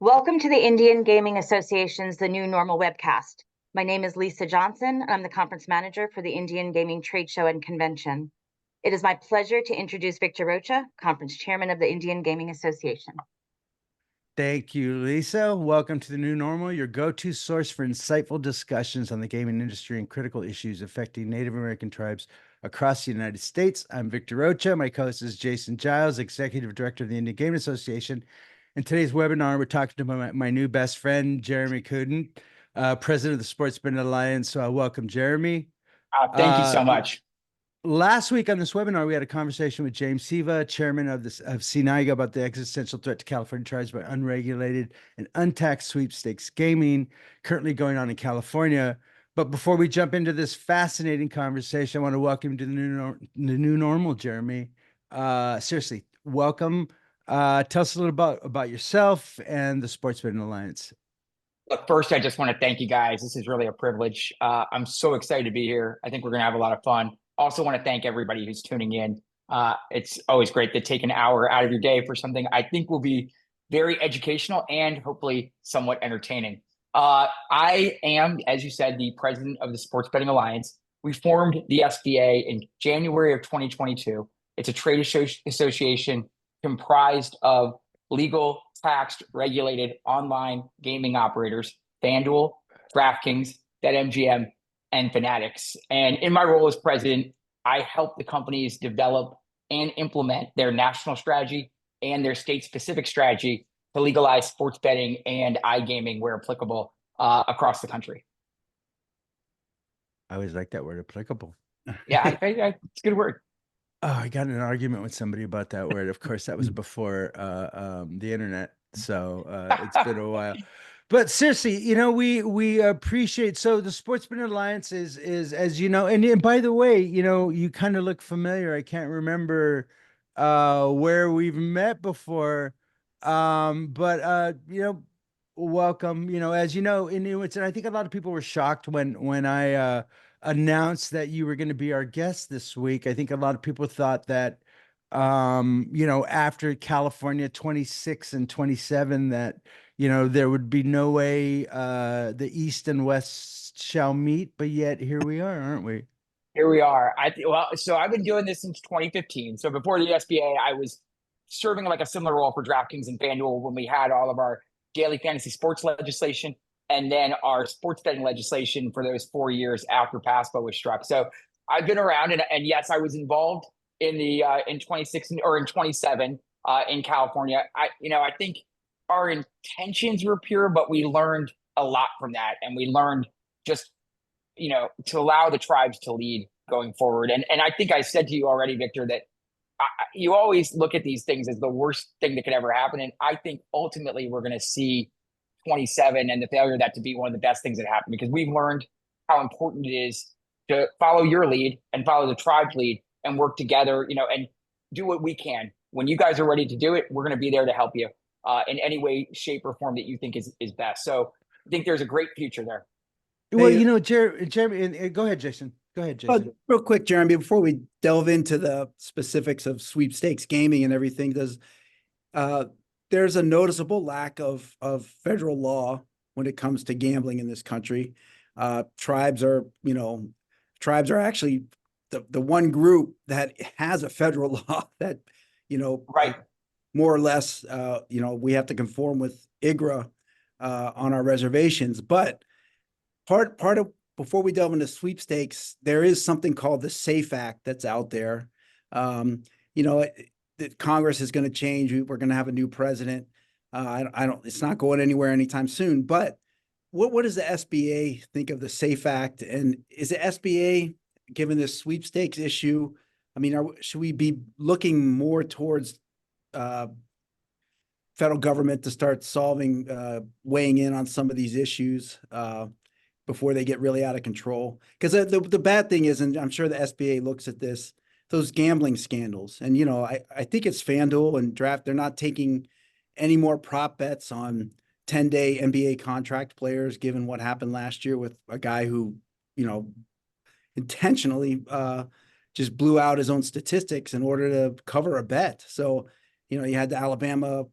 Welcome to the Indian Gaming Association's The New Normal webcast. My name is Lisa Johnson, and I'm the conference manager for the Indian Gaming Trade Show and Convention. It is my pleasure to introduce Victor Rocha, conference chairman of the Indian Gaming Association. Thank you, Lisa. Welcome to The New Normal, your go-to source for insightful discussions on the gaming industry and critical issues affecting Native American tribes across the United States. I'm Victor Rocha. My co-host is Jason Giles, executive director of the Indian Gaming Association. In today's webinar, we're talking to my new best friend, Jeremy Kudon, president of the Sports Betting Alliance. So welcome, Jeremy. Thank you so much. Last week on this webinar, we had a conversation with James Siva, chairman of CNIGA, about the existential threat to California tribes by unregulated and untaxed sweepstakes gaming currently going on in California. But before we jump into this fascinating conversation, I want to welcome you to the new normal, Jeremy. Seriously, welcome. Tell us a little about yourself and the Sports Betting Alliance. Look, first, I just want to thank you guys. This is really a privilege. I'm so excited to be here. I think we're going to have a lot of fun. Also want to thank everybody who's tuning in. It's always great to take an hour out of your day for something I think will be very educational and hopefully somewhat entertaining. I am, as you said, the president of the Sports Betting Alliance. We formed the SBA in January of 2022. It's a trade association comprised of legal, taxed, regulated online gaming operators, FanDuel, DraftKings, BetMGM, and Fanatics. And in my role as president, I help the companies develop and implement their national strategy and their state-specific strategy to legalize sports betting and iGaming where applicable across the country. I always like that word, applicable. Yeah, it's a good word. Oh, I got in an argument with somebody about that word. Of course, that was before the internet, so it's been a while. But seriously, we appreciate. So the Sports Betting Alliance is as you know, and by the way, you kind of look familiar. I can't remember where we've met before, but welcome. As you know, and I think a lot of people were shocked when I announced that you were going to be our guest this week. I think a lot of people thought that after California 26 and 27 that there would be no way the East and West shall meet, but yet here we are, aren't we? Here we are. So I've been doing this since 2015. So before the SBA, I was serving like a similar role for DraftKings and FanDuel when we had all of our daily fantasy sports legislation and then our sports betting legislation for those 4 years after PASPA was struck. So I've been around, and yes, I was involved in the in 26 or in 27 in California. I think our intentions were pure, but we learned a lot from that, and we learned just to allow the tribes to lead going forward. And I think I said to you already, Victor, that you always look at these things as the worst thing that could ever happen, and I think ultimately we're going to see 27 and the failure of that to be one of the best things that happened, because we've learned how important it is to follow your lead and follow the tribe's lead and work together, and do what we can. When you guys are ready to do it, we're going to be there to help you in any way, shape, or form that you think is best. So I think there's a great future there. Well, Jeremy, go ahead, Jason. Go ahead, Jason. Real quick, Jeremy, before we delve into the specifics of sweepstakes gaming and everything, there's a noticeable lack of federal law when it comes to gambling in this country. Tribes are actually the one group that has a federal law that, right, more or less, we have to conform with IGRA on our reservations. But part of, before we delve into sweepstakes, there is something called the SAFE Act that's out there. That Congress is going to change. We're going to have a new president. It's not going anywhere anytime soon. But what does the SBA think of the SAFE Act? And is the SBA, given this sweepstakes issue, should we be looking more towards federal government to start weighing in on some of these issues before they get really out of control? Because the bad thing is, and I'm sure the SBA looks at this, those gambling scandals. And, I think it's FanDuel and Draft. They're not taking any more prop bets on 10-day NBA contract players, given what happened last year with a guy who, intentionally just blew out his own statistics in order to cover a bet. So, you had the Alabama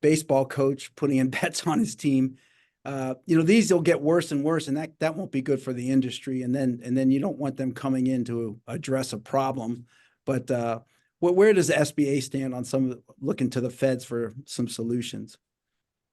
baseball coach putting in bets on his team. These will get worse and worse, and that won't be good for the industry. And then you don't want them coming in to address a problem. But where does the SBA stand on looking to the feds for some solutions?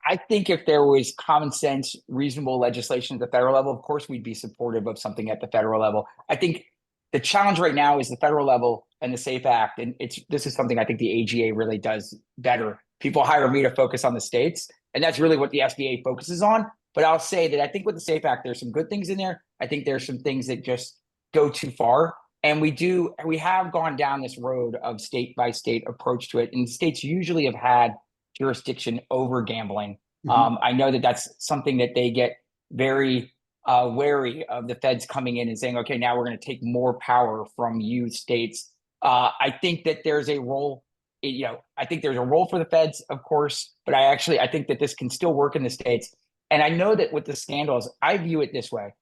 I think if there was common sense, reasonable legislation at the federal level, of course, we'd be supportive of something at the federal level. I think the challenge right now is the federal level and the SAFE Act. And this is something I think the AGA really does better. People hire me to focus on the states, and that's really what the SBA focuses on. But I'll say that I think with the SAFE Act, there's some good things in there. I think there's some things that just go too far. And we have gone down this road of state by state approach to it. And states usually have had jurisdiction over gambling. I know that that's something that they get very wary of, the feds coming in and saying, okay, now we're going to take more power from you states. I think that there's a role, I think there's a role for the feds, of course, but I think that this can still work in the states. And I know that with the scandals, I view it this way.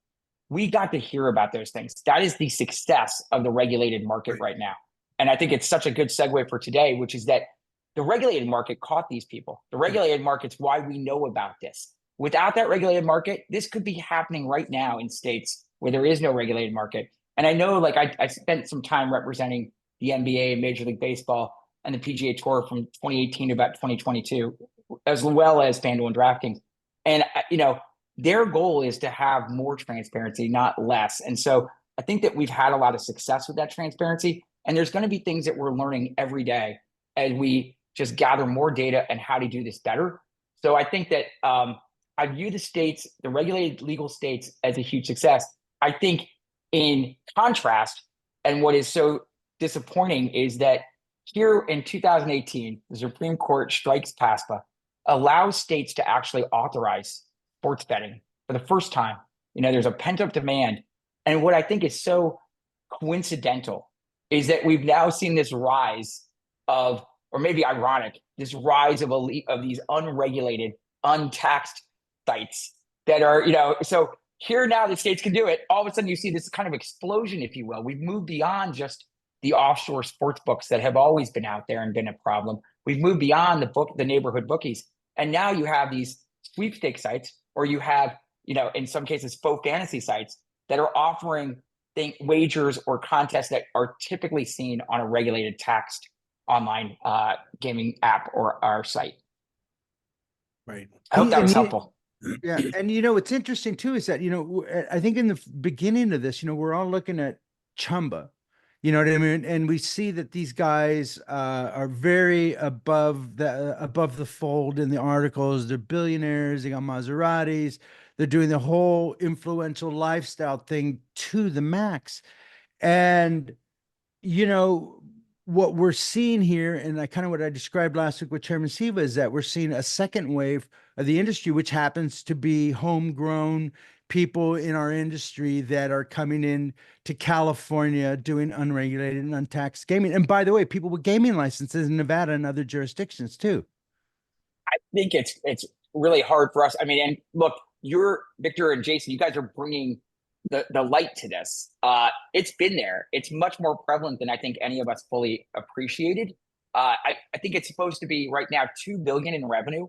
We got to hear about those things. That is the success of the regulated market right now. And I think it's such a good segue for today, which is that the regulated market caught these people. The regulated market's why we know about this. Without that regulated market, this could be happening right now in states where there is no regulated market. And I know, like, I spent some time representing the NBA, Major League Baseball, and the PGA Tour from 2018 to about 2022, as well as FanDuel and DraftKings. And, their goal is to have more transparency, not less. And so I think that we've had a lot of success with that transparency. And there's going to be things that we're learning every day as we just gather more data and how to do this better. So I think that I view the states, the regulated legal states, as a huge success. I think in contrast, and what is so disappointing is that here in 2018, the Supreme Court strikes PASPA, allows states to actually authorize sports betting for the first time. There's a pent-up demand. And what I think is so coincidental is that we've now seen this rise of, or maybe ironic, this rise of these unregulated, untaxed sites that are, so here now the states can do it. All of a sudden you see this kind of explosion, if you will. We've moved beyond just the offshore sports books that have always been out there and been a problem. We've moved beyond the neighborhood bookies. And now you have these sweepstakes sites, or you have, in some cases, faux fantasy sites that are offering wagers or contests that are typically seen on a regulated, taxed online gaming app or our site. Right. I hope that was helpful. Yeah. And, what's interesting too is that, I think in the beginning of this, we're all looking at Chumba, you know what I mean? And we see that these guys are very above the fold in the articles. They're billionaires. They got Maseratis. They're doing the whole influential lifestyle thing to the max. And, what we're seeing here, and what I described last week with Chairman Siva, is that we're seeing a second wave of the industry, which happens to be homegrown people in our industry that are coming in to California doing unregulated and untaxed gaming. And by the way, people with gaming licenses in Nevada and other jurisdictions too. I think it's really hard for us. I mean, and look, Victor and Jason, you guys are bringing the light to this. It's been there. It's much more prevalent than I think any of us fully appreciated. I think it's supposed to be right now $2 billion in revenue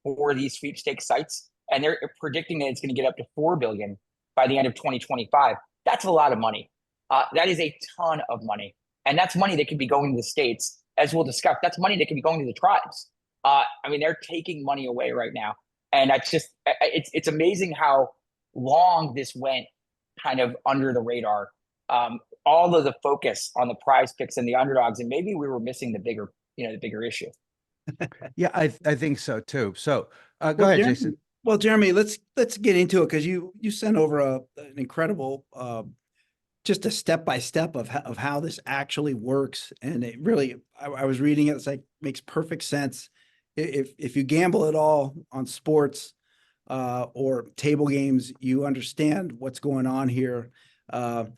for these sweepstakes sites, and they're predicting that it's going to get up to $4 billion by the end of 2025. That's a lot of money. That is a ton of money, and that's money that could be going to the states, as we'll discuss. That's money that could be going to the tribes. They're taking money away right now, and it's amazing how long this went kind of under the radar. All of the focus on the prize picks and the underdogs, and maybe we were missing the bigger issue. Yeah, I think so too. So go ahead, Jason. Well, Jeremy, let's get into it, because you sent over an incredible, just a step-by-step of how this actually works. And it really, I was reading it, it's like, makes perfect sense. If you gamble at all on sports, or table games, you understand what's going on here. But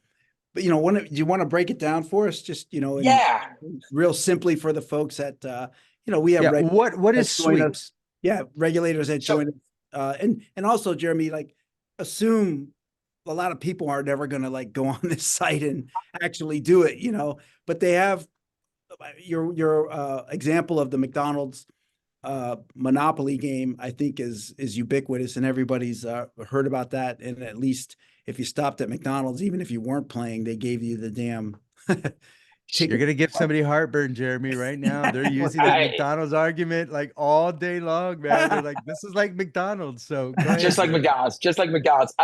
do you want to break it down for us? Just, real simply for the folks that, we have. What is sweeps? Yeah. Regulators that join us. And also, Jeremy, assume a lot of people are never going to go on this site and actually do it, but they have your example of the McDonald's Monopoly game, I think is ubiquitous, and everybody's heard about that. And at least if you stopped at McDonald's, even if you weren't playing, they gave you the damn You're ticket. gonna give somebody heartburn, Jeremy, right now. They're using that I- McDonald's argument like all day long, man. They're like, this is like McDonald's. So go ahead, just like Jeremy. McDonald's, just like McDonald's.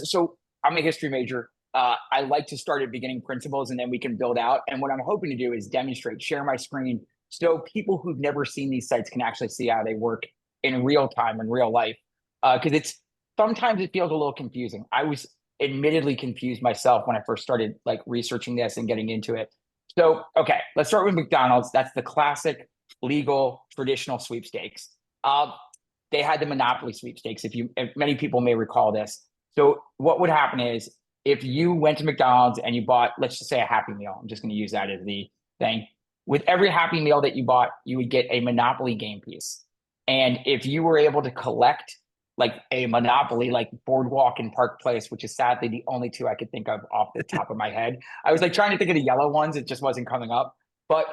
So I'm a history major. I like to start at beginning principles and then we can build out. And what I'm hoping to do is demonstrate, share my screen, so people who've never seen these sites can actually see how they work in real time, in real life. Because sometimes it feels a little confusing. I was admittedly confused myself when I first started like researching this and getting into it. So, okay, let's start with McDonald's. That's the classic legal traditional sweepstakes. They had the Monopoly sweepstakes. If many people may recall this. So what would happen is if you went to McDonald's and you bought, let's just say a Happy Meal. I'm just going to use that as the thing. With every Happy Meal that you bought, you would get a Monopoly game piece. And if you were able to collect like a Monopoly, like Boardwalk and Park Place, which is sadly the only two I could think of off the top of my head. I was like trying to think of the yellow ones. It just wasn't coming up. But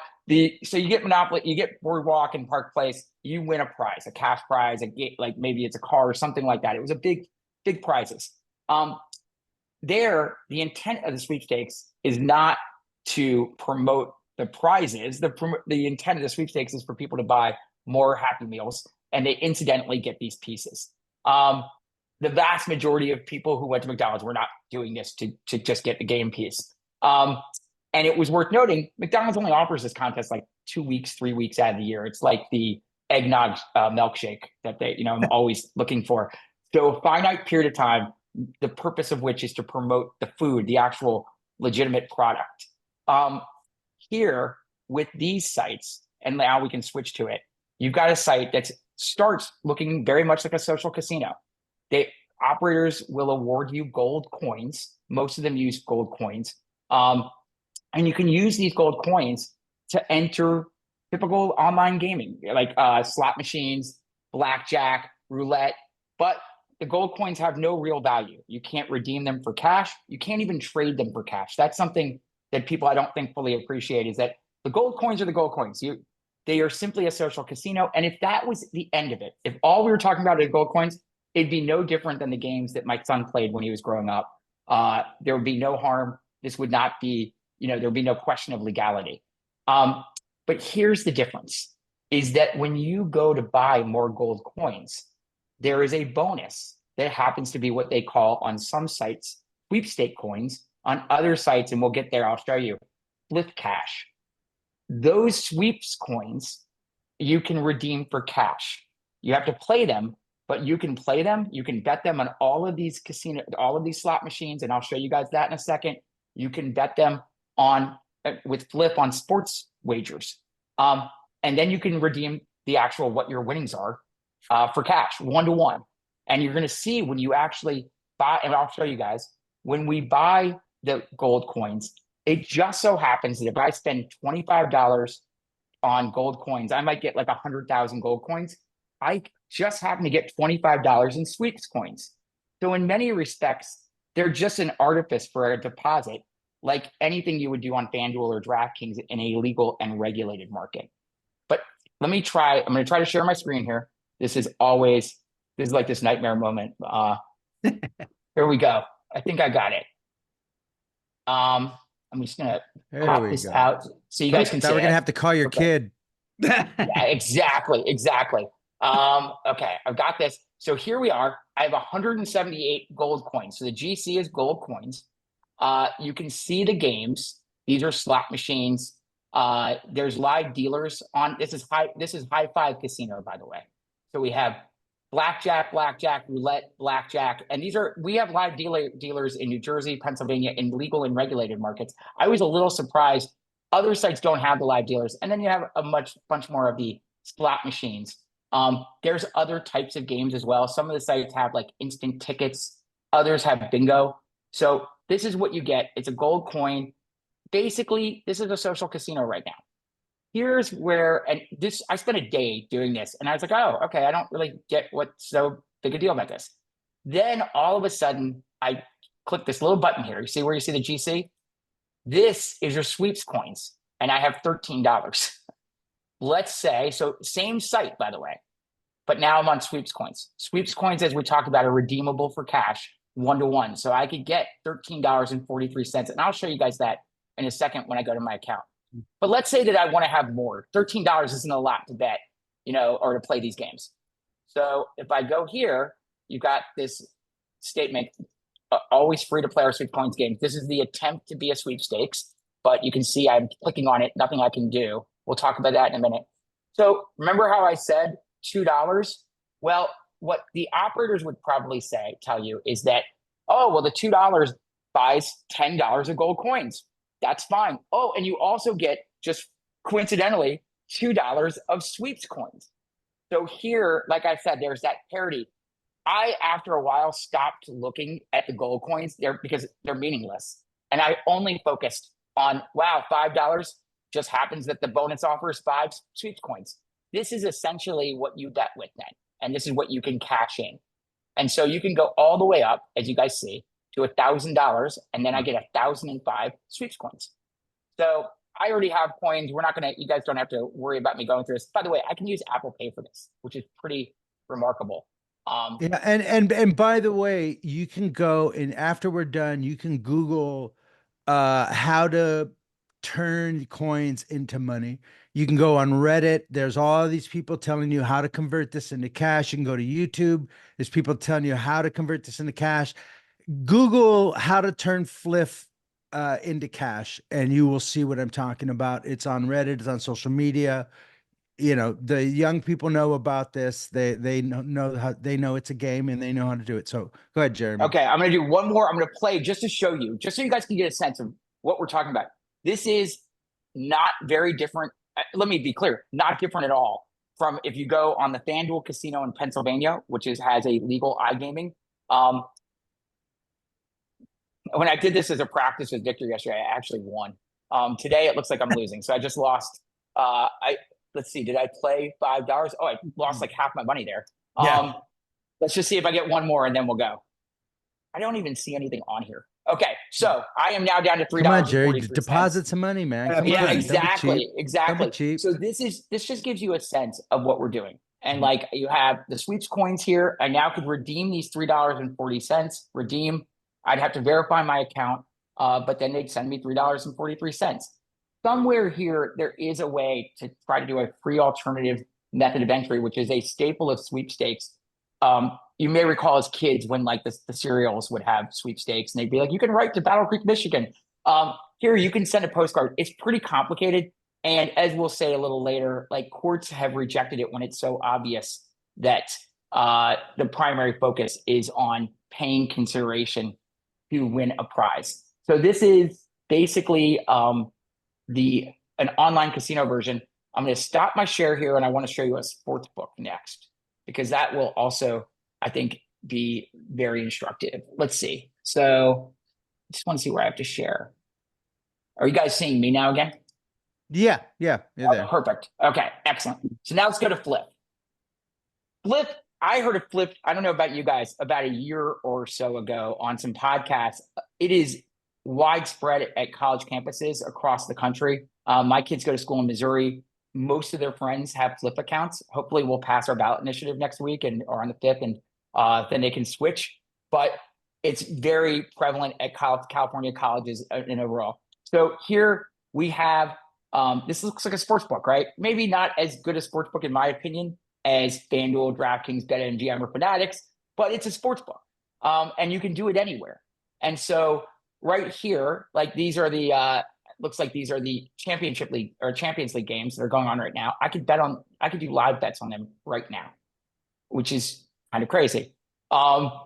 so you get Monopoly, you get Boardwalk and Park Place, you win a prize, a cash prize, like maybe it's a car or something like that. It was a big prizes. The intent of the sweepstakes is not to promote the prizes. The intent of the sweepstakes is for people to buy more Happy Meals, and they incidentally get these pieces. The vast majority of people who went to McDonald's were not doing this to just get the game piece. And it was worth noting, McDonald's only offers this contest like 2 weeks, 3 weeks out of the year. It's like the eggnog milkshake that I'm always looking for. So a finite period of time, the purpose of which is to promote the food, the actual legitimate product. Here with these sites, and now we can switch to it. You've got a site that starts looking very much like a social casino. Operators will award you gold coins. Most of them use gold coins. And you can use these gold coins to enter typical online gaming, like slot machines, blackjack, roulette. But the gold coins have no real value. You can't redeem them for cash. You can't even trade them for cash. That's something that people I don't think fully appreciate, is that the gold coins are the gold coins. They are simply a social casino. And if that was the end of it, if all we were talking about is gold coins, it'd be no different than the games that my son played when he was growing up. There would be no harm. This would not be, there would be no question of legality. But here's the difference, is that when you go to buy more gold coins, there is a bonus that happens to be what they call on some sites, sweepstake coins, on other sites, and we'll get there, I'll show you, flip cash. Those sweeps coins you can redeem for cash. You have to play them, but you can play them. You can bet them on all of these slot machines, and I'll show you guys that in a second. You can bet them on with flip on sports wagers, and then you can redeem the actual what your winnings are for cash, 1-to-1. And you're going to see when you actually buy, and I'll show you guys, when we buy the gold coins, it just so happens that if I spend $25 on gold coins, I might get like 100,000 gold coins. I just happen to get $25 in sweeps coins. So in many respects, they're just an artifice for a deposit, like anything you would do on FanDuel or DraftKings in a legal and regulated market. But I'm going to try to share my screen here. This is like this nightmare moment. Here we go. I think I got it. I'm just going to pop this out so you guys can see it. Now we're going to have to call your kid. Yeah, exactly. Okay, I've got this. So here we are. I have 178 gold coins. So the GC is gold coins. You can see the games. These are slot machines. There's live dealers on. This is High5 Casino, by the way. So we have blackjack, roulette, blackjack, and we have live dealers in New Jersey, Pennsylvania, in legal and regulated markets. I was a little surprised. Other sites don't have the live dealers, and then you have a bunch more of the slot machines. There's other types of games as well. Some of the sites have like instant tickets. Others have bingo. So this is what you get. It's a gold coin. Basically, this is a social casino right now. Here's where, I spent a day doing this, and I was like, oh, okay, I don't really get what's so big a deal about this. Then all of a sudden, I click this little button here. You see where you see the GC? This is your sweeps coins, and I have $13. let's say, so same site, by the way, but now I'm on Sweeps coins. Sweeps coins, as we talked about, are redeemable for cash 1-to-1. So I could get $13.43. And I'll show you guys that in a second when I go to my account. But let's say that I want to have more. $13 isn't a lot to bet, or to play these games. So if I go here, you've got this statement, always free to play our Sweeps coins games. This is the attempt to be a sweepstakes, but you can see I'm clicking on it, nothing I can do. We'll talk about that in a minute. So remember how I said $2? Well, what the operators would probably tell you is that, oh, well, the $2 buys $10 of gold coins. That's fine. Oh, and you also get, just coincidentally, $2 of Sweeps coins. So here, like I said, there's that parity. I, after a while, stopped looking at the gold coins there because they're meaningless. And I only focused on, wow, $5 just happens that the bonus offers 5 Sweeps coins. This is essentially what you bet with then. And this is what you can cash in. And so you can go all the way up, as you guys see, to $1,000. And then I get 1,005 Sweeps coins. So I already have coins. You guys don't have to worry about me going through this. By the way, I can use Apple Pay for this, which is pretty remarkable. Yeah, and by the way, you can go, and after we're done, you can Google how to turn coins into money. You can go on Reddit. There's all these people telling you how to convert this into cash. You can go to YouTube. There's people telling you how to convert this into cash. Google how to turn FLIF into cash, and you will see what I'm talking about. It's on Reddit. It's on social media. The young people know about this. They know it's a game, and they know how to do it. So go ahead, Jeremy. Okay, I'm going to do one more. I'm going to play just to show you, just so you guys can get a sense of what we're talking about. This is not very different. Let me be clear, not different at all from if you go on the FanDuel Casino in Pennsylvania, which has a legal iGaming. When I did this as a practice with Victor yesterday, I actually won. Today it looks like I'm losing, so I just lost. Let's see, did I play $5? Oh, I lost like half my money there. Yeah. Let's just see if I get one more and then we'll go. I don't even see anything on here. Okay, so I am now down to $3. Come on, Jerry, deposit some money, man. Come yeah, on. exactly. Don't be cheap. So this just gives you a sense of what we're doing. And like you have the Sweeps coins here. I now could redeem these $3.40. Redeem. I'd have to verify my account, but then they'd send me $3.43. Somewhere here, there is a way to try to do a free alternative method of entry, which is a staple of sweepstakes. You may recall as kids when like the cereals would have sweepstakes and they'd be like, you can write to Battle Creek, Michigan. Here, you can send a postcard. It's pretty complicated. And as we'll say a little later, like courts have rejected it when it's so obvious that the primary focus is on paying consideration to win a prize. So this is basically an online casino version. I'm going to stop my share here and I want to show you a sports book next, because that will also, I think, be very instructive. Let's see. So I just want to see where I have to share. Are you guys seeing me now again? Yeah. You're there. Perfect. Okay, excellent. So now let's go to FLIP. FLIP, I heard of FLIP, I don't know about you guys, about a year or so ago on some podcasts. It is widespread at college campuses across the country. My kids go to school in Missouri. Most of their friends have FLIP accounts. Hopefully we'll pass our ballot initiative next week or on the 5th, and then they can switch. But it's very prevalent at California colleges in overall. So here we have, this looks like a sports book, right? Maybe not as good a sports book in my opinion as FanDuel, DraftKings, BetMGM, or Fanatics, but it's a sports book. And you can do it anywhere. And so right here, like these are the, looks like these are the Championship League or Champions League games that are going on right now. I could do live bets on them right now, which is kind of crazy. I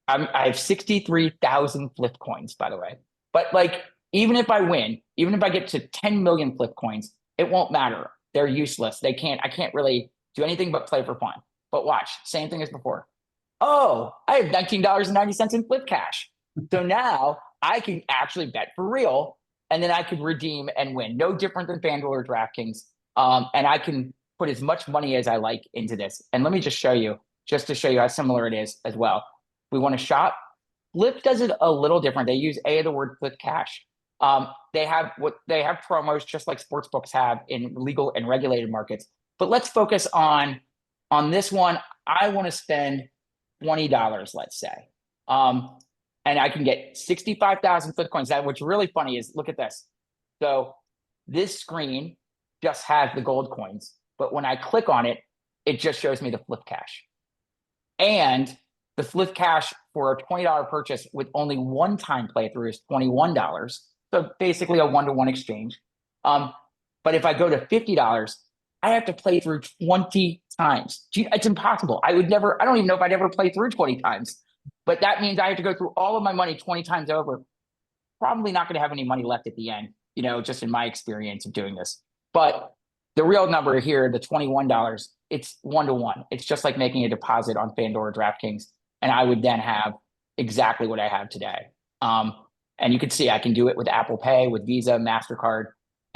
have 63,000 flip coins, by the way. But like, even if I win, even if I get to 10 million flip coins, it won't matter. They're useless. I can't really do anything but play for fun. But watch, same thing as before. Oh, I have $19.90 in flip cash. So now I can actually bet for real, and then I could redeem and win. No different than FanDuel or DraftKings. And I can put as much money as I like into this. And let me just show you, just to show you how similar it is as well. We want to shop. Flip does it a little different. They use the word flip cash. They have promos just like sports books have in legal and regulated markets. But let's focus on this one. I want to spend $20, let's say. And I can get 65,000 flip coins. That what's really funny is look at this. So this screen just has the gold coins, but when I click on it, it just shows me the flip cash. And the flip cash for a $20 purchase with only one time playthrough is $21. So basically a one-to-one exchange. But if I go to $50, I have to play through 20 times. It's impossible. I don't even know if I'd ever play through 20 times. But that means I have to go through all of my money 20 times over. Probably not going to have any money left at the end, just in my experience of doing this. But the real number here, the $21, it's one-to-one. It's just like making a deposit on FanDuel or DraftKings. And I would then have exactly what I have today. And you can see I can do it with Apple Pay, with Visa, MasterCard.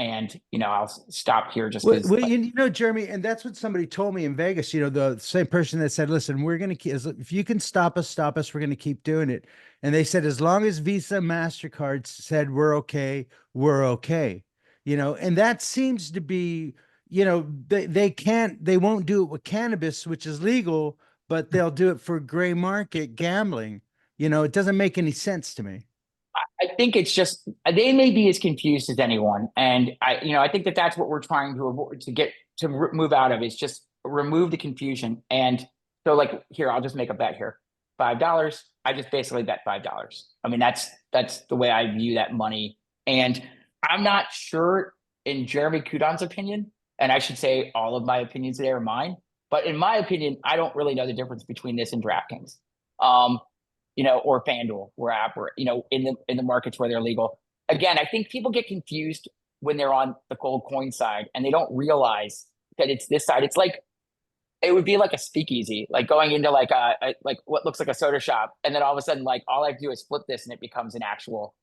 And, I'll stop here just because. Well, Jeremy, and that's what somebody told me in Vegas, the same person that said, listen, we're going to keep, if you can stop us, we're going to keep doing it. And they said, as long as Visa, MasterCard said, we're okay. And that seems to be, they won't do it with cannabis, which is legal, but they'll do it for gray market gambling. It doesn't make any sense to me. I think it's just they may be as confused as anyone, and I think that's what we're trying to avoid, move out of, is just remove the confusion. And so, like here, I'll just make a bet here, $5. I just basically bet $5. I mean, that's the way I view that money, and I'm not sure in Jeremy Kudon's opinion, and I should say all of my opinions today are mine, but in my opinion, I don't really know the difference between this and DraftKings. Or FanDuel, in the markets where they're legal. Again, I think people get confused when they're on the gold coin side and they don't realize that it's this side. It's like, it would be like a speakeasy, like going into like what looks like a soda shop. And then all of a sudden, like all I have to do is flip this and it becomes an actual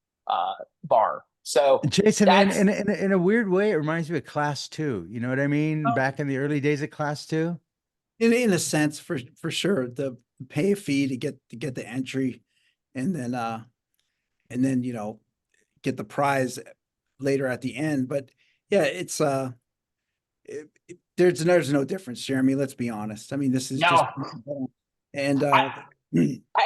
bar. So Jason, in a weird way, it reminds me of Class 2. You know what I mean? Back in the early days of Class 2. In a sense, for sure, the pay a fee to get the entry, and then get the prize later at the end. But yeah, it's there's no difference, Jeremy. Let's be honest. I mean, this is just, and I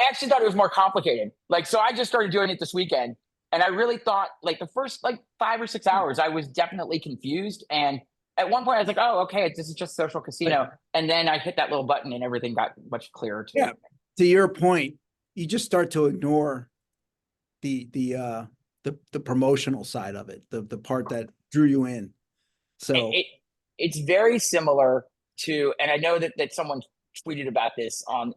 actually thought it was more complicated. So I just started doing it this weekend, and I really thought the first 5 or 6 hours I was definitely confused. And at one point I was like, oh, okay, this is just social casino. And then I hit that little button and everything got much clearer to me. To your point, you just start to ignore the promotional side of it, the part that drew you in. So it's very similar to, and I know that someone tweeted about this on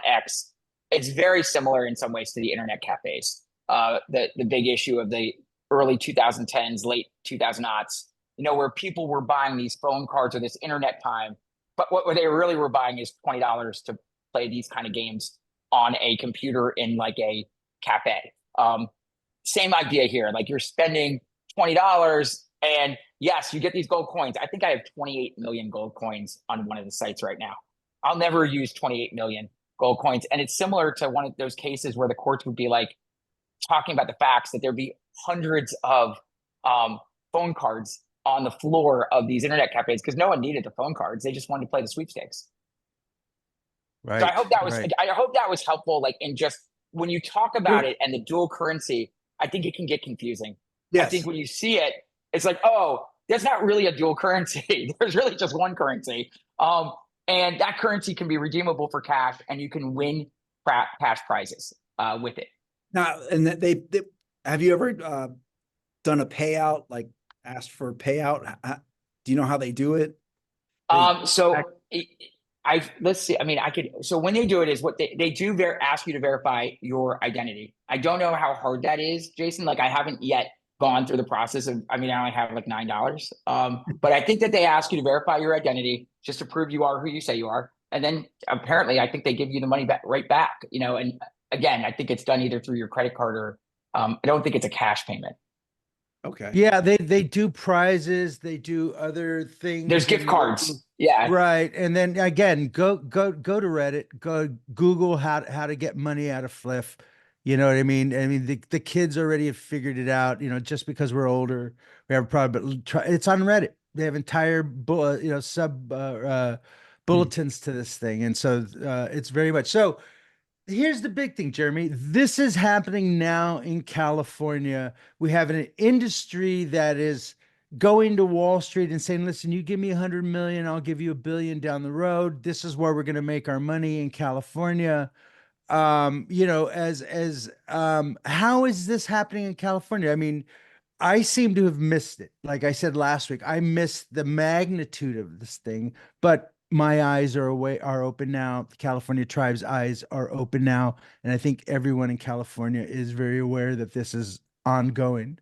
X. It's very similar in some ways to the internet cafes. The big issue of the early 2010s, late 2000s, where people were buying these phone cards or this internet time, but what they really were buying is $20 to play these kind of games on a computer in a cafe. Same idea here. You're spending $20 and yes, you get these gold coins. I think I have 28 million gold coins on one of the sites right now. I'll never use 28 million gold coins. And it's similar to one of those cases where the courts would be talking about the facts that there'd be hundreds of phone cards on the floor of these internet cafes because no one needed the phone cards. They just wanted to play the sweepstakes. Right. So I hope that was helpful. In just when you talk about it and the dual currency, I think it can get confusing. Yes. I think when you see it, it's oh, that's not really a dual currency. There's really just one currency. And that currency can be redeemable for cash and you can win cash prizes with it. Now, and they have you ever done a payout, asked for a payout? Do you know how they do it? Let's see. I mean, so when they do it is what they do ask you to verify your identity. I don't know how hard that is, Jason. I haven't yet gone through the process of, I only have $9. But I think that they ask you to verify your identity just to prove you are who you say you are. And then apparently I think they give you the money right back, and again, I think it's done either through your credit card or I don't think it's a cash payment. Okay. Yeah, they do prizes, they do other things. There's gift cards. Yeah. Right. And then again, go to Reddit, go Google how to get money out of Fliff. You know what I mean? I mean, the kids already have figured it out. You know, just because we're older, we have a problem. But it's on Reddit. They have entire, sub bulletins to this thing, and so it's very much so. Here's the big thing, Jeremy. This is happening now in California. We have an industry that is going to Wall Street and saying, listen, you give me 100 million, I'll give you 1 billion down the road. This is where we're going to make our money in California. How is this happening in California? I mean, I seem to have missed it. Like I said last week, I missed the magnitude of this thing, but my eyes are open now. The California tribe's eyes are open now. And I think everyone in California is very aware that this is ongoing.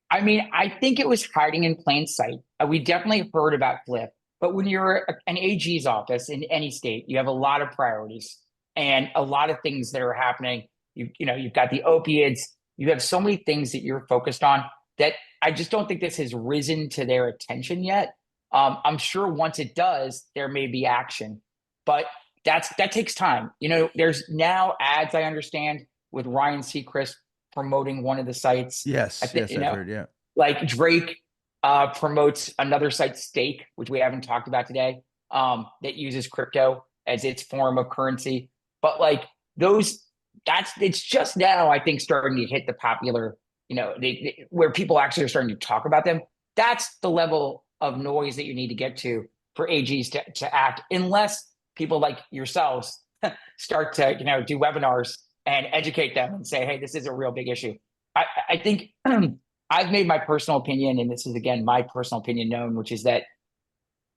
I mean, I think it was hiding in plain sight. We definitely heard about Flip, but when you're an AG's office in any state, you have a lot of priorities and a lot of things that are happening. You've got the opiates. You have so many things that you're focused on that I just don't think this has risen to their attention yet. I'm sure once it does, there may be action, but that takes time. There's now ads, I understand, with Ryan Seacrest promoting one of the sites. Yes, I've heard, yeah. Like Drake promotes another site, Stake, which we haven't talked about today, that uses crypto as its form of currency. But like it's just now, I think, starting to hit the popular, where people actually are starting to talk about them. That's the level of noise that you need to get to for AGs to act, unless people like yourselves start to, do webinars and educate them and say, hey, this is a real big issue. I think I've made my personal opinion, and this is, again, my personal opinion known, which is that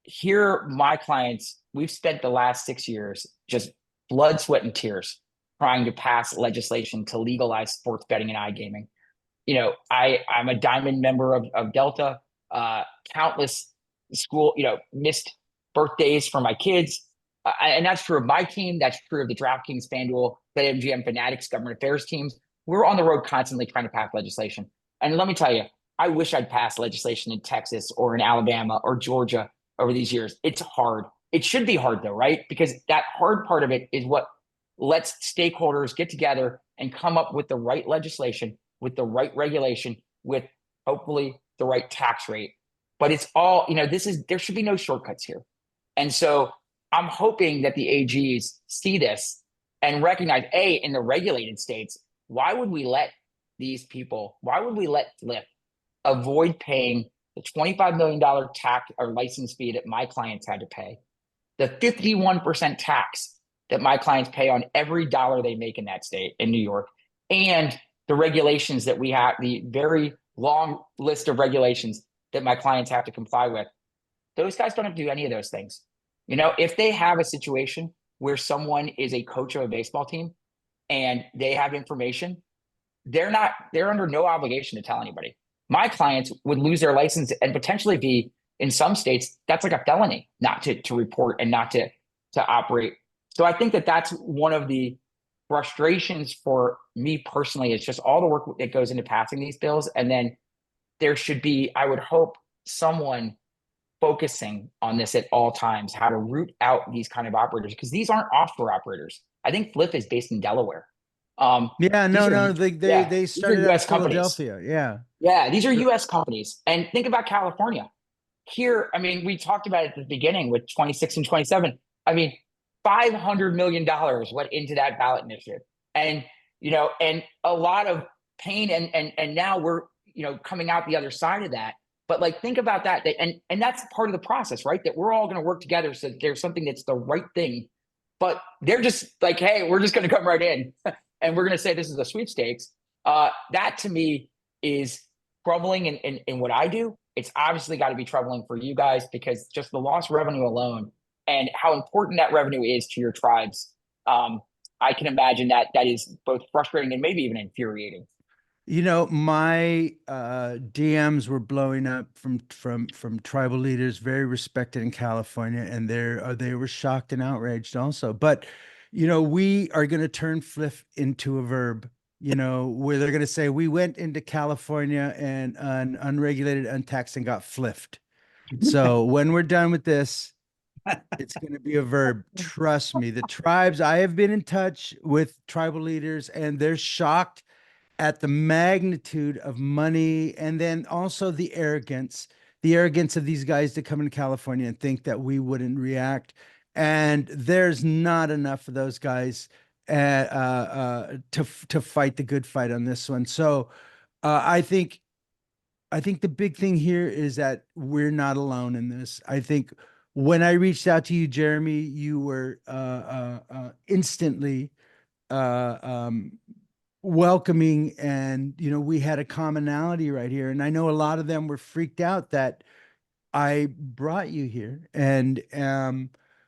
here, my clients, we've spent the last 6 years just blood, sweat, and tears trying to pass legislation to legalize sports betting and iGaming. I'm a diamond member of Delta, countless school, missed birthdays for my kids. And that's true of my team. That's true of the DraftKings, FanDuel, BetMGM, Fanatics, government affairs teams. We're on the road constantly trying to pass legislation. And let me tell you, I wish I'd passed legislation in Texas or in Alabama or Georgia over these years. It's hard. It should be hard though, right? Because that hard part of it is what lets stakeholders get together and come up with the right legislation, with the right regulation, with hopefully the right tax rate. But it's all, there should be no shortcuts here. And so I'm hoping that the AGs see this and recognize, in the regulated states, why would we let Flip avoid paying the $25 million tax or license fee that my clients had to pay, the 51% tax that my clients pay on every dollar they make in that state, in New York, and the regulations that we have, the very long list of regulations that my clients have to comply with. Those guys don't have to do any of those things. If they have a situation where someone is a coach of a baseball team and they have information, they're under no obligation to tell anybody. My clients would lose their license and potentially be, in some states, that's like a felony not to report and not to operate. So I think that that's one of the frustrations for me personally, is just all the work that goes into passing these bills. And then there should be, I would hope, someone focusing on this at all times, how to root out these kind of operators, because these aren't offshore operators. I think Flip is based in Delaware. They started out of Philadelphia. Yeah, these are US companies. And think about California. Here, I mean, we talked about it at the beginning with 26 and 27. I mean, $500 million went into that ballot initiative. And, and a lot of pain, and now we're, coming out the other side of that. But like, think about that. And that's part of the process, right? That we're all going to work together so that there's something that's the right thing. But they're just like, hey, we're just going to come right in and we're going to say this is a sweepstakes. That to me is troubling in what I do. It's obviously got to be troubling for you guys, because just the lost revenue alone and how important that revenue is to your tribes. I can imagine that is both frustrating and maybe even infuriating. My DMs were blowing up from tribal leaders, very respected in California, and they were shocked and outraged also. But we are going to turn flip into a verb. Where they're going to say we went into California and unregulated, untaxed, and got flipped. So when we're done with this, It's going to be a verb. Trust me. The tribes, I have been in touch with tribal leaders, and they're shocked at the magnitude of money, and then also the arrogance of these guys to come into California and think that we wouldn't react. And there's not enough of those guys to fight the good fight on this one. So I think the big thing here is that we're not alone in this. I think when I reached out to you, Jeremy, you were instantly welcoming, and we had a commonality right here. And I know a lot of them were freaked out that I brought you here. And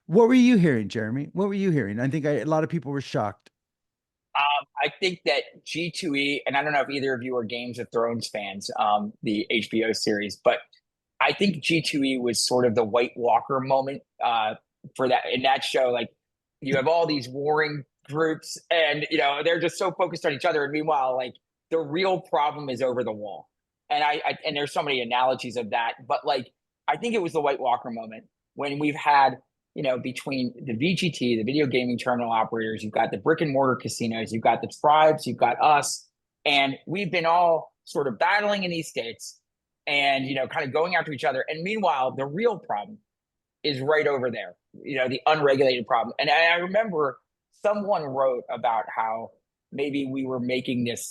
what were you hearing, Jeremy? What were you hearing? I think a lot of people were shocked. I think that G2E, and I don't know if either of you are Games of Thrones fans, the HBO series, but I think G2E was sort of the White Walker moment for that in that show. Like, you have all these warring groups, and they're just so focused on each other. And meanwhile, like, the real problem is over the wall. And and there's so many analogies of that, but like, I think it was the White Walker moment when we've had, between the VGT, the video gaming terminal operators, you've got the brick and mortar casinos, you've got the tribes, you've got us, and we've been all sort of battling in these states and, kind of going after each other. And meanwhile, the real problem is right over there, the unregulated problem. And I remember someone wrote about how maybe we were making this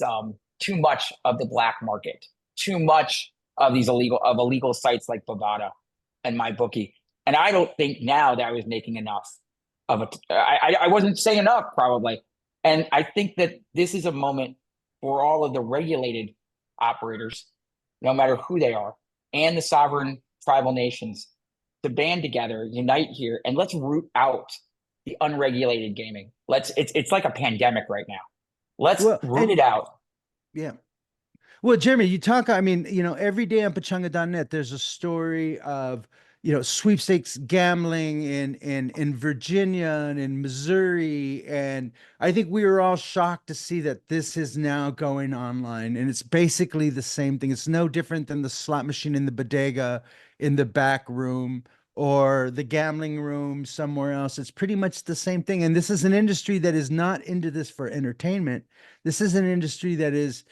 too much of the black market, too much of these illegal sites like Bovada and MyBookie. And I don't think now that I was making enough of it. I wasn't saying enough, probably. And I think that this is a moment for all of the regulated operators, no matter who they are, and the sovereign tribal nations to band together, unite here, and let's root out the unregulated gaming. It's like a pandemic right now. Let's root it out. Yeah. Well, Jeremy, you talk, every day on Pachanga.net, there's a story of, sweepstakes gambling in Virginia and in Missouri. And I think we were all shocked to see that this is now going online, and it's basically the same thing. It's no different than the slot machine in the bodega in the back room or the gambling room somewhere else. It's pretty much the same thing. And this is an industry that is not into this for entertainment. This is an industry that is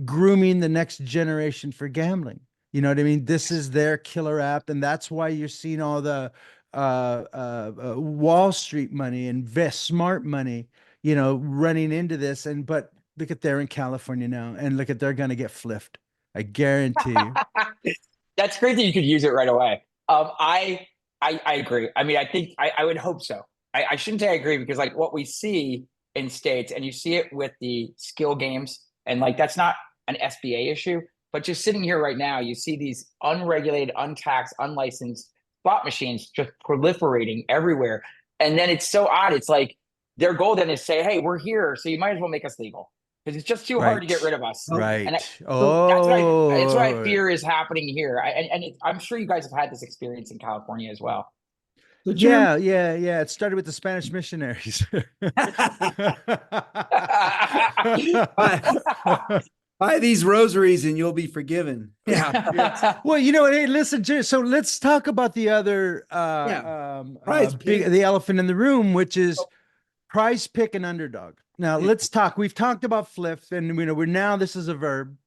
grooming the next generation for gambling. You know what I mean? This is their killer app, and that's why you're seeing all the Wall Street money and smart money, running into this. But look at, they're in California now, and look at, they're going to get flipped. I guarantee you. That's great that you could use it right away. I agree. I think I would hope so. I shouldn't say I agree, because like what we see in states, and you see it with the skill games, and like that's not an SBA issue, but just sitting here right now, you see these unregulated, untaxed, unlicensed slot machines just proliferating everywhere. And then it's so odd. It's like their goal then is say, hey, we're here, so you might as well make us legal, because it's just too hard to get rid of us. Right. And that's what I fear is happening here. I'm sure you guys have had this experience in California as well. Yeah. It started with the Spanish missionaries. Buy these rosaries and you'll be forgiven. Yeah. Well, hey, listen, so let's talk about the other the elephant in the room, which is prize pick and underdog. Now let's talk. We've talked about flips, and we're now, this is a verb.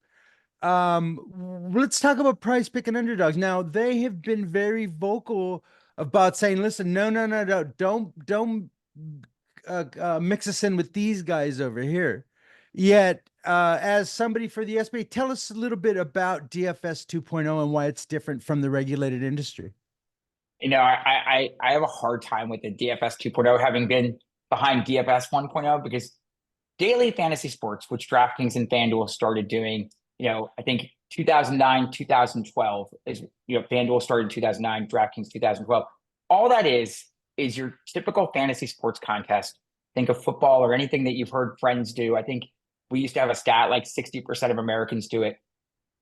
Let's talk about prize pick and underdogs. Now, they have been very vocal about saying, listen, no, don't mix us in with these guys over here. Yet, as somebody for the SBA, tell us a little bit about DFS 2.0 and why it's different from the regulated industry. I have a hard time with the DFS 2.0 having been behind DFS 1.0, because daily fantasy sports, which DraftKings and FanDuel started doing, I think 2009, 2012 is, FanDuel started in 2009, DraftKings 2012. All that is your typical fantasy sports contest. Think of football or anything that you've heard friends do. I think we used to have a stat like 60% of Americans do it.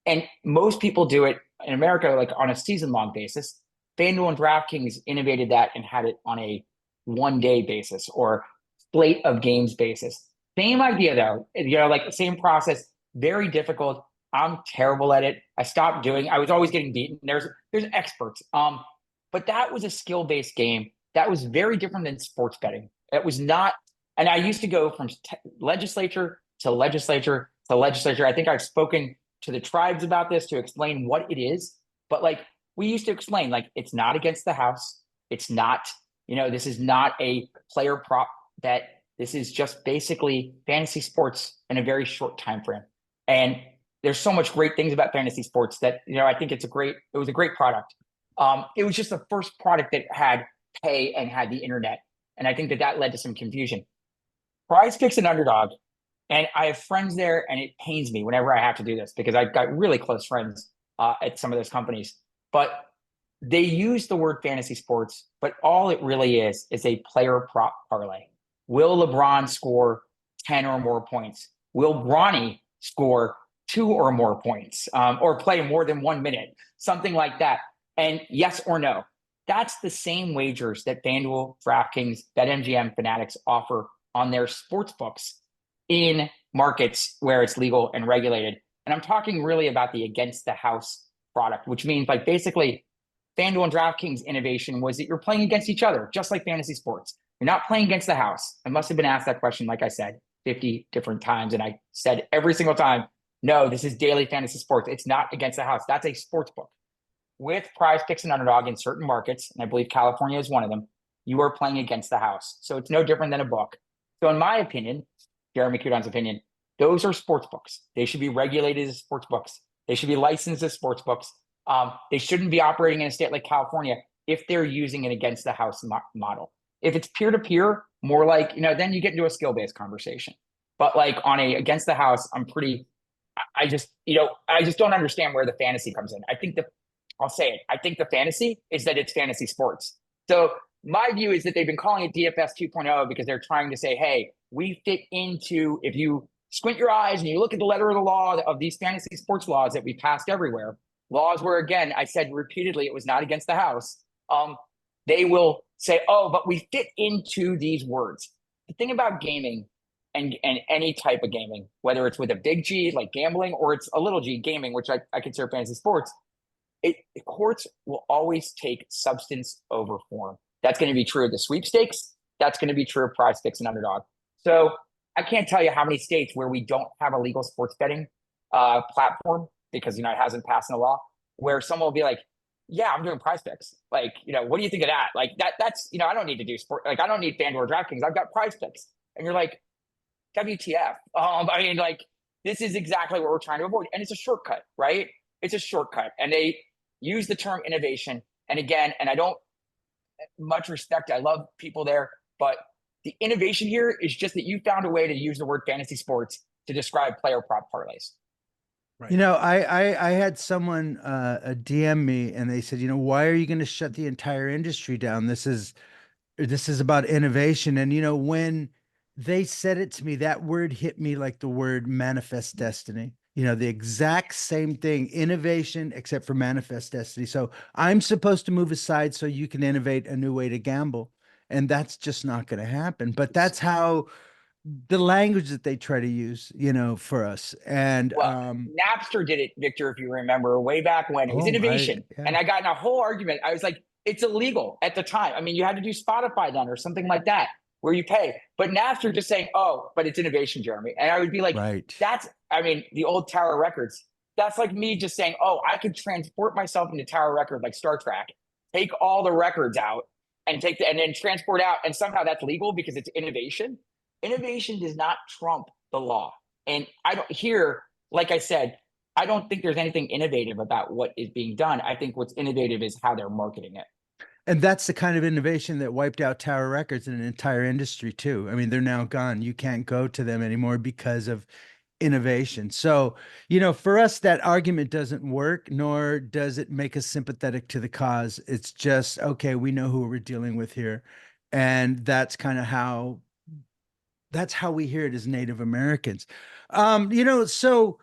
And most people do it in America like on a season-long basis. FanDuel and DraftKings innovated that and had it on a one-day basis or slate of games basis. Same idea though, like the same process, very difficult. I'm terrible at it. I stopped doing. I was always getting beaten. There's experts. But that was a skill-based game that was very different than sports betting. It was not, and I used to go from legislature to legislature to legislature. I think I've spoken to the tribes about this to explain what it is, but like we used to explain, like it's not against the House. It's not, this is not a player prop bet. This is just basically fantasy sports in a very short time frame. And there's so much great things about fantasy sports that, I think it was a great product. It was just the first product that had pay and had the internet. And I think that led to some confusion. Prize Picks and Underdog, and I have friends there, and it pains me whenever I have to do this because I've got really close friends at some of those companies. But they use the word fantasy sports, but all it really is a player prop parlay. Will LeBron score 10 or more points? Will Bronny score 2 or more points, or play more than 1 minute? Something like that. And yes or no. That's the same wagers that FanDuel, DraftKings, BetMGM, Fanatics offer on their sports books in markets where it's legal and regulated. And I'm talking really about the against the house product, which means like basically FanDuel and DraftKings innovation was that you're playing against each other, just like fantasy sports. You're not playing against the house. I must have been asked that question, like I said, 50 different times. And I said every single time, no, this is daily fantasy sports. It's not against the house. That's a sports book. With Prize Picks and Underdog in certain markets, and I believe California is one of them, you are playing against the house. So it's no different than a book. So in my opinion, Jeremy Kudon's opinion, those are sports books. They should be regulated as sports books. They should be licensed as sports books. They shouldn't be operating in a state like California if they're using an against the house model. If it's peer-to-peer, more like, then you get into a skill-based conversation. But like on a against the house, I just don't understand where the fantasy comes in. I'll say it. I think the fantasy is that it's fantasy sports. So my view is that they've been calling it DFS 2.0 because they're trying to say, hey, we fit into, if you squint your eyes and you look at the letter of the law of these fantasy sports laws that we passed everywhere, laws where, again, I said repeatedly, it was not against the house. They will say, oh, but we fit into these words. The thing about gaming and any type of gaming, whether it's with a big G like gambling or it's a little G gaming, which I consider fantasy sports, courts will always take substance over form. That's going to be true of the sweepstakes. That's going to be true of Prize Picks and Underdog. So I can't tell you how many states where we don't have a legal sports betting platform because, it hasn't passed in a law, where someone will be like, yeah, I'm doing Prize Picks. Like, what do you think of that? Like that's, I don't need to do sport. Like, I don't need FanDuel or DraftKings. I've got Prize Picks. And you're like, WTF? This is exactly what we're trying to avoid. And it's a shortcut, right? It's a shortcut. And they use the term innovation. And again, and I don't much respect, I love people there, but the innovation here is just that you found a way to use the word fantasy sports to describe player prop parlays. Right. I had someone DM me and they said, why are you going to shut the entire industry down? This is about innovation. And, when they said it to me, that word hit me like the word manifest destiny. The exact same thing, innovation, except for manifest destiny. So I'm supposed to move aside so you can innovate a new way to gamble. And that's just not going to happen. But that's how the language that they try to use, for us. And Napster did it, Victor, if you remember, way back when. It was innovation. Yeah. And I got in a whole argument. I was like, it's illegal at the time. I mean, you had to do Spotify then or something like that, where you pay. But Napster just saying, oh, but it's innovation, Jeremy. And I would be like, right. The old Tower Records. That's like me just saying, oh, I could transport myself into Tower Records like Star Trek, take all the records out and and then transport out. And somehow that's legal because it's innovation. Innovation does not trump the law. And like I said, I don't think there's anything innovative about what is being done. I think what's innovative is how they're marketing it. And that's the kind of innovation that wiped out Tower Records in an entire industry too. I mean, they're now gone. You can't go to them anymore because of innovation. So, for us, that argument doesn't work, nor does it make us sympathetic to the cause. It's just, okay, we know who we're dealing with here. And that's kind of how we hear it as Native Americans. So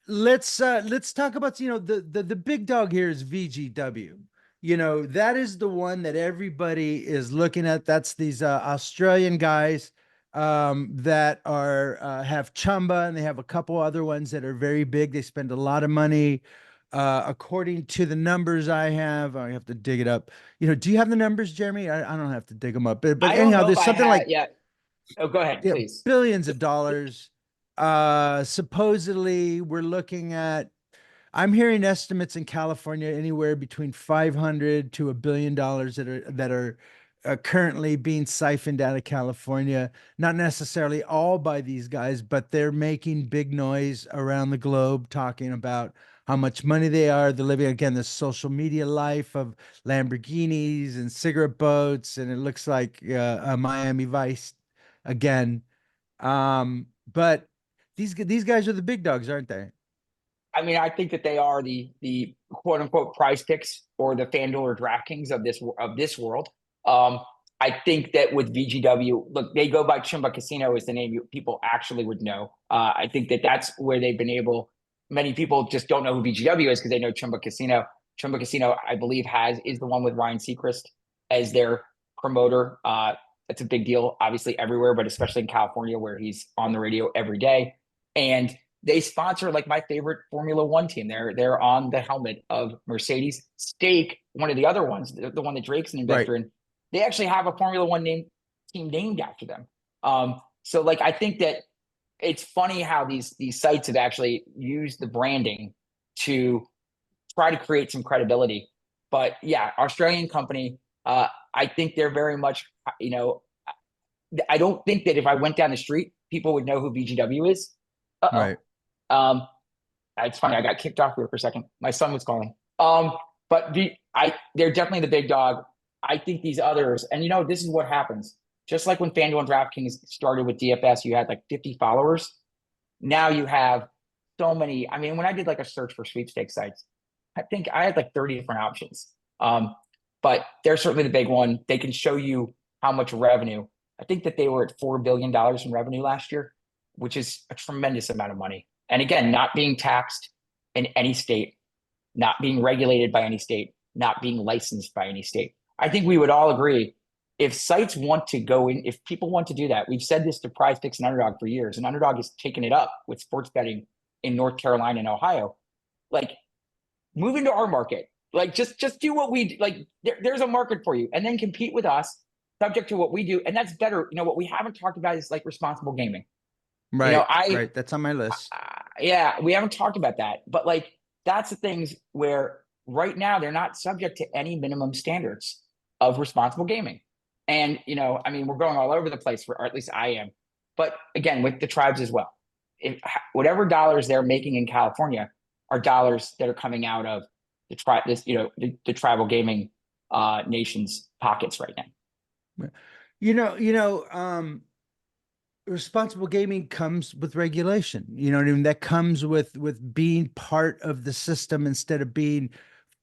let's talk about, the big dog here is VGW. That is the one that everybody is looking at. That's these Australian guys that are have Chumba, and they have a couple other ones that are very big. They spend a lot of money According to the numbers I have to dig it up. Do you have the numbers, Jeremy? I don't have to dig them up, but I don't anyhow, know if there's I something have. like Yeah. Oh, go ahead, please. billions of dollars. Supposedly we're looking at, I'm hearing estimates in California anywhere between 500 to $1 billion that are currently being siphoned out of California. Not necessarily all by these guys, but they're making big noise around the globe talking about how much money they are. They're living, again, this social media life of Lamborghinis and cigarette boats, and it looks like a Miami Vice again. But these guys are the big dogs, aren't they? I mean, I think that they are the quote unquote prize picks or the FanDuel or DraftKings of this world. I think that with VGW, look, they go by Chumba Casino is the name people actually would know. I think that that's where they've been able. Many people just don't know who VGW is because they know Chumba Casino. Chumba Casino, I believe, is the one with Ryan Seacrest as their promoter. That's a big deal, obviously everywhere, but especially in California where he's on the radio every day. And they sponsor like my favorite Formula One team. They're on the helmet of Mercedes. Stake, one of the other ones, the one that Drake's an investor in. They actually have a Formula One team named after them. So like I think that it's funny how these sites have actually used the branding to try to create some credibility. But yeah, Australian company. I think they're very much, I don't think that if I went down the street, people would know who VGW is. Uh-oh. Right. It's funny. I got kicked off here for a second. My son was calling. But they're definitely the big dog. I think these others, and this is what happens. Just like when FanDuel and DraftKings started with DFS, you had like 50 followers. Now you have so many. I mean, when I did like a search for sweepstakes sites, I think I had like 30 different options. But they're certainly the big one. They can show you how much revenue. I think that they were at $4 billion in revenue last year, which is a tremendous amount of money. And again, not being taxed in any state, not being regulated by any state, not being licensed by any state. I think we would all agree if sites want to go in, if people want to do that, we've said this to Prize Picks and Underdog for years, and Underdog has taken it up with sports betting in North Carolina and Ohio. Like, move into our market. Like, just do what we do. Like, there's a market for you, and then compete with us, subject to what we do, and that's better. What we haven't talked about is like responsible gaming. Right. Right. That's on my list. Yeah, we haven't talked about that, but like that's the things where right now they're not subject to any minimum standards of responsible gaming. And I mean, we're going all over the place, or at least I am. But again, with the tribes as well, whatever dollars they're making in California are dollars that are coming out of the tribal gaming nations' pockets right now. Responsible gaming comes with regulation. You know what I mean? That comes with being part of the system instead of being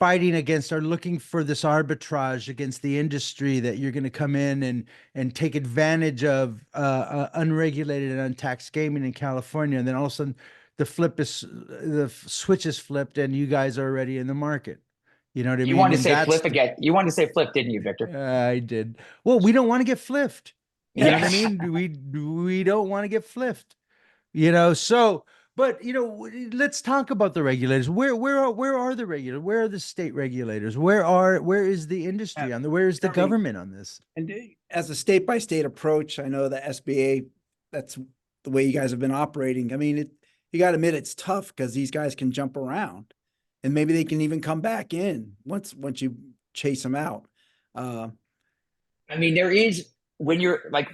fighting against or looking for this arbitrage against the industry that you're going to come in and take advantage of unregulated and untaxed gaming in California. And then all of a sudden the switch is flipped and you guys are already in the market. You know what I mean? You wanted to say flip again. You wanted to say flip, didn't you, Victor? I did. Well, we don't want to get flipped. You know what I mean? We don't want to get flipped, so, but, let's talk about the regulators. Where are the regulators? Where are the state regulators? Where is the industry on where is the government on this? And as a state by state approach, I know the SBA, that's the way you guys have been operating. I mean, you got to admit it's tough because these guys can jump around and maybe they can even come back in once you chase them out. I mean, there is, when you're like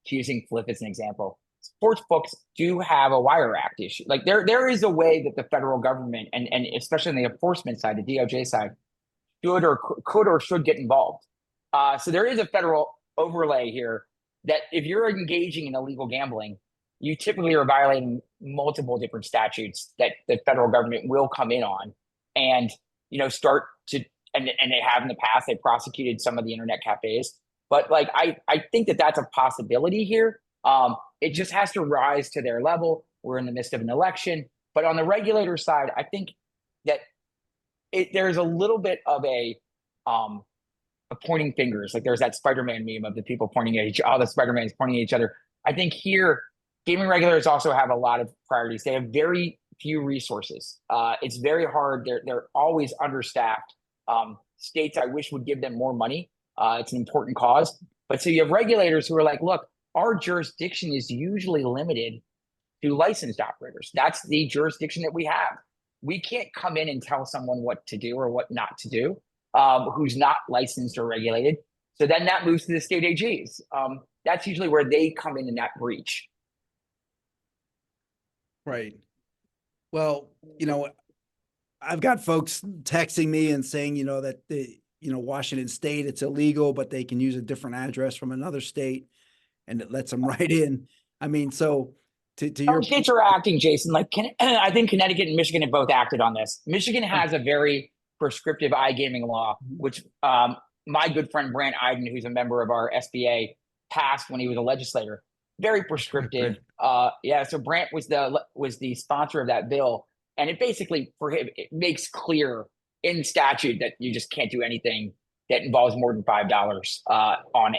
using flip as an example, sports books do have a wire act issue. Like there is a way that the federal government and especially on the enforcement side, the DOJ side, could or should get involved. So there is a federal overlay here that if you're engaging in illegal gambling, you typically are violating multiple different statutes that the federal government will come in on and start to and they have in the past. They prosecuted some of the internet cafes. But like I think that that's a possibility here. It just has to rise to their level. We're in the midst of an election. But on the regulator side, I think that there's a little bit of a pointing fingers. Like there's that Spider-Man meme of the people pointing at the Spider-Mans pointing at each other. I think here, gaming regulators also have a lot of priorities. They have very few resources. It's very hard. They're always understaffed. States, I wish, would give them more money. It's an important cause. But so you have regulators who are like, look, our jurisdiction is usually limited to licensed operators. That's the jurisdiction that we have. We can't come in and tell someone what to do or what not to do, who's not licensed or regulated. So then that moves to the state AGs. That's usually where they come in that breach. Right. Well, I've got folks texting me and saying, that Washington State, it's illegal, but they can use a different address from another state and it lets them right in. I mean, so to your states are acting, Jason. Like, I think Connecticut and Michigan have both acted on this. Michigan has a very prescriptive iGaming law, which my good friend Brant Iden, who's a member of our SBA, passed when he was a legislator. Very prescriptive. So Brant was the sponsor of that bill, and it basically it makes clear in statute that you just can't do anything that involves more than $5 on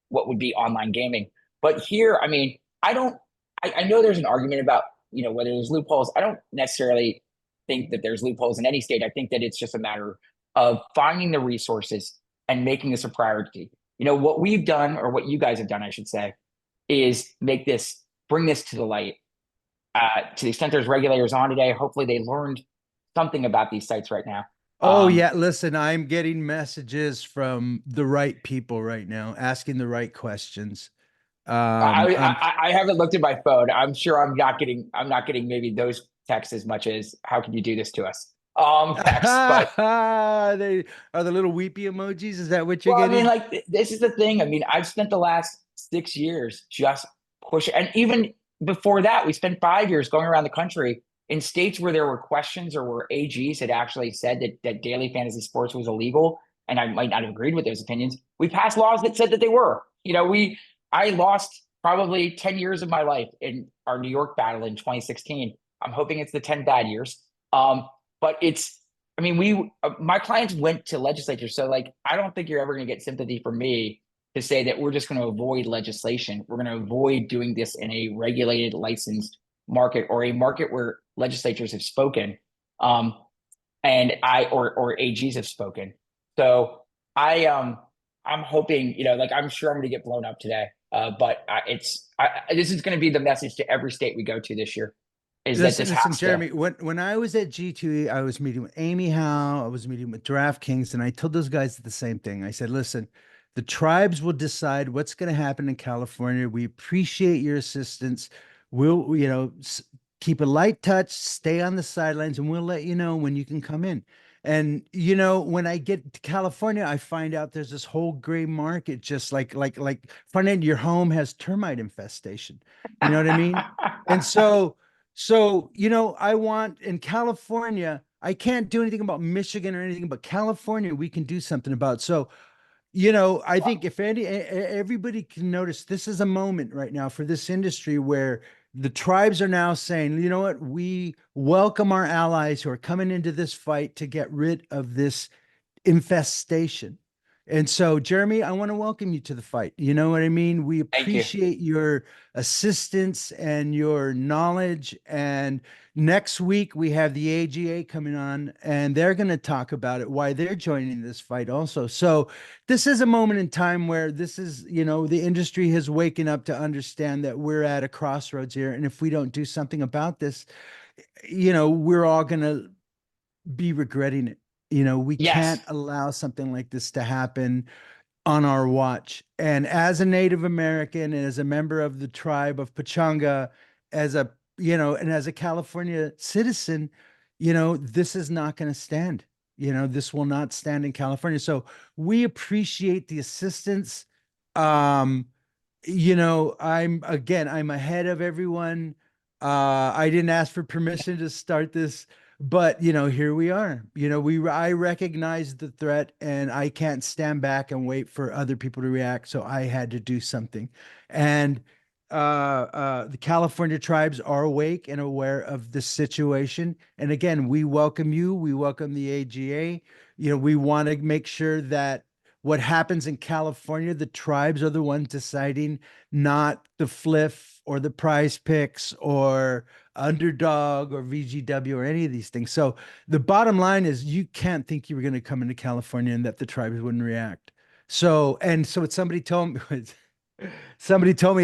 what would be online gaming. But here, I mean, I know there's an argument about whether there's loopholes. I don't necessarily think that there's loopholes in any state. I think that it's just a matter of finding the resources and making this a priority. What we've done, or what you guys have done, I should say, is bring this to the light. To the extent there's regulators on today, hopefully they learned something about these sites right now. Oh yeah, listen, I'm getting messages from the right people right now, asking the right questions. I haven't looked at my phone. I'm sure I'm not getting maybe those texts as much as "How can you do this to us?" Texts, but they are the little weepy emojis. Is that what you're getting? I mean, like, this is the thing. I mean, I've spent the last 6 years just pushing, and even before that, we spent 5 years going around the country in states where there were questions or where AGs had actually said that daily fantasy sports was illegal, and I might not have agreed with those opinions. We passed laws that said that they were. I lost probably 10 years of my life in our New York battle in 2016. I'm hoping it's the 10 bad years. But my clients went to legislatures. So like, I don't think you're ever going to get sympathy from me to say that we're just going to avoid legislation. We're going to avoid doing this in a regulated, licensed market, or a market where legislatures have spoken, or AGs have spoken. So I'm hoping, I'm sure I'm going to get blown up today. But this is going to be the message to every state we go to this year. Listen, Jeremy, when I was at G2E, I was meeting with Amy Howe, I was meeting with DraftKings, and I told those guys the same thing. I said, listen, the tribes will decide what's going to happen in California. We appreciate your assistance. We'll, keep a light touch, stay on the sidelines, and we'll let you know when you can come in. And, when I get to California, I find out there's this whole gray market, just like finding your home has termite infestation. You know what I mean? And so, I want in California, I can't do anything about Michigan or anything, but California, we can do something about. So, I think if everybody can notice, this is a moment right now for this industry where the tribes are now saying, you know what, we welcome our allies who are coming into this fight to get rid of this infestation. And so, Jeremy, I want to welcome you to the fight. You know what I mean? We appreciate your assistance and your knowledge. And next week, we have the AGA coming on, and they're going to talk about it, why they're joining this fight also. So this is a moment in time where this is, the industry has waken up to understand that we're at a crossroads here. And if we don't do something about this, we're all going to be regretting it. We can't allow something like this to happen on our watch. And as a Native American and as a member of the tribe of Pechanga, and as a California citizen, this is not going to stand. This will not stand in California. So we appreciate the assistance. I'm ahead of everyone. I didn't ask for permission to start this, but here we are. I recognize the threat, and I can't stand back and wait for other people to react. So I had to do something. And the California tribes are awake and aware of the situation. And again, we welcome you. We welcome the AGA. We want to make sure that what happens in California, the tribes are the ones deciding, not the Fliff or the Prize Picks or Underdog or VGW or any of these things. So the bottom line is you can't think you were going to come into California and that the tribes wouldn't react. So what somebody told me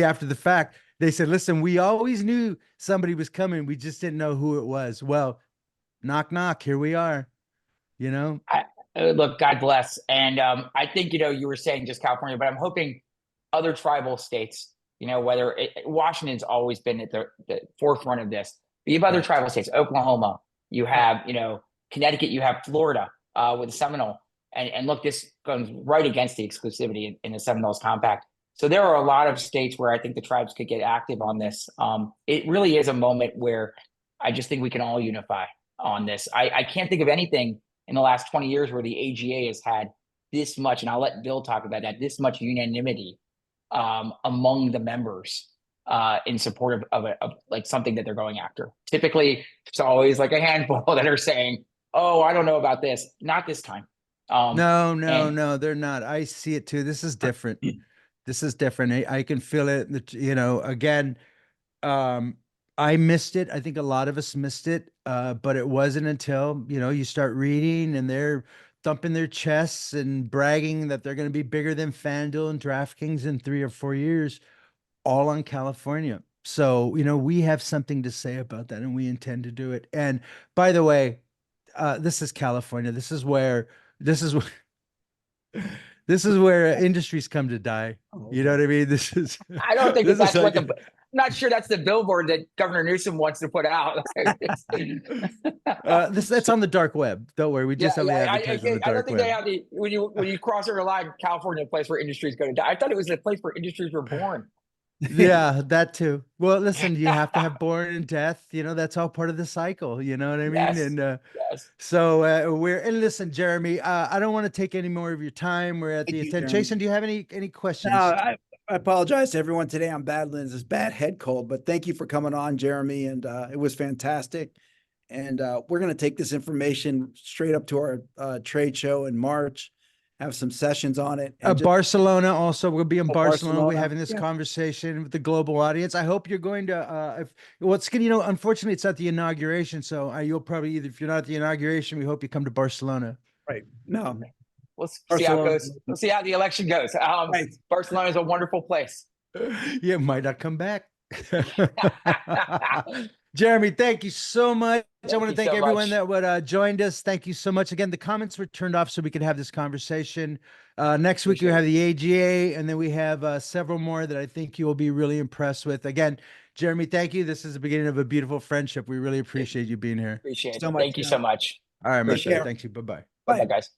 after the fact, they said, listen, we always knew somebody was coming. We just didn't know who it was. Well, knock, knock, here we are, you know? Look, God bless. And I think, you were saying just California, but I'm hoping other tribal states, whether Washington's always been at the forefront of this. But you have other tribal states, Oklahoma, you have, Connecticut, you have Florida with the Seminole. And look, this goes right against the exclusivity in the Seminoles Compact. So there are a lot of states where I think the tribes could get active on this. It really is a moment where I just think we can all unify on this. I can't think of anything in the last 20 years where the AGA has had this much, and I'll let Bill talk about that, this much unanimity among the members in support of like something that they're going after. Typically, it's always like a handful that are saying, oh, I don't know about this. Not this time. No, they're not. I see it too. This is different. This is different. I can feel it, again, I missed it. I think a lot of us missed it. But it wasn't until, you start reading and they're thumping their chests and bragging that they're going to be bigger than FanDuel and DraftKings in 3 or 4 years, all on California. So, we have something to say about that and we intend to do it. And by the way, this is California. This is where industries come to die. You know what I mean? This is. I don't think this that's is what like I'm not sure that's the billboard that Governor Newsom wants to put out. That's on the dark web. Don't worry, we just have the I advertising on the don't dark think web. they have the when you cross over a line, California, a place where industries go to die. I thought it was a place where industries were born. Yeah, that too. Well, listen, you have to have born and death. That's all part of the cycle. You know what I mean? Yes, And yes. so and listen, Jeremy, I don't want to take any more of your time. We're at Thank the you, end. Jeremy. Jason, do you have any questions? No, I apologize to everyone today. I'm battling this bad head cold, but thank you for coming on, Jeremy. And it was fantastic. And we're going to take this information straight up to our trade show in March, have some sessions on it. And Barcelona also, we'll be in Barcelona. We're Barcelona, having this yeah. conversation with the global audience. I hope you're going to, unfortunately it's at the inauguration. So you'll probably if you're not at the inauguration, we hope you come to Barcelona. Right. No. We'll see how it goes. We'll see how the election goes. Right. Barcelona is a wonderful place. Yeah, might not come back. Jeremy, thank you so much. I want to thank everyone that would joined us. Thank you so much. Again, the comments were turned off so we could have this conversation. Next week we have the AGA, and then we have several more that I think you will be really impressed with. Again, Jeremy, thank you. This is the beginning of a beautiful friendship. We really appreciate you being here. Appreciate it. So much, Thank you so much. All right, my Appreciate friend. it. Thank you. Bye-bye. Bye, guys.